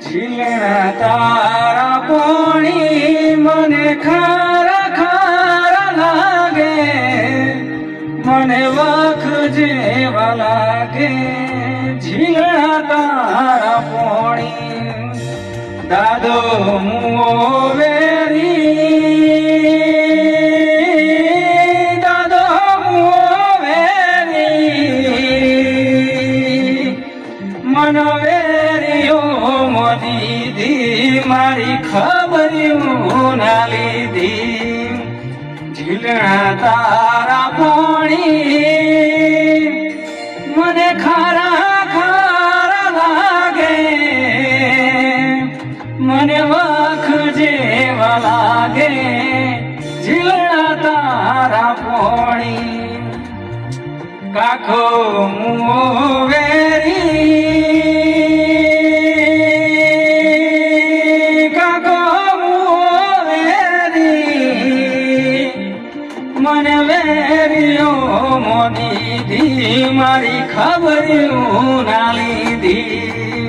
ઝીલણા તારા પોણી મને ખારા ખારા લાગે, મને વખ જેવા લાગે ઝીલણા તારા પોણી. દાદો મુઓ વેરી, દાદો મુઓ વેરી, મન વેરીઓ મોદીધી મારી ખબર્યું ના લીધી. ઝીલણા તારા પોણી મને ખારા ખારા લાગે, મને વખ જેવા લાગે ઝીલણા તારા પોણી. કાકો મુઓ વેરી, કાકો મુઓ વેરી, મને વેરીઓ મોદીધી મારી ખબર્યું ના લીધી.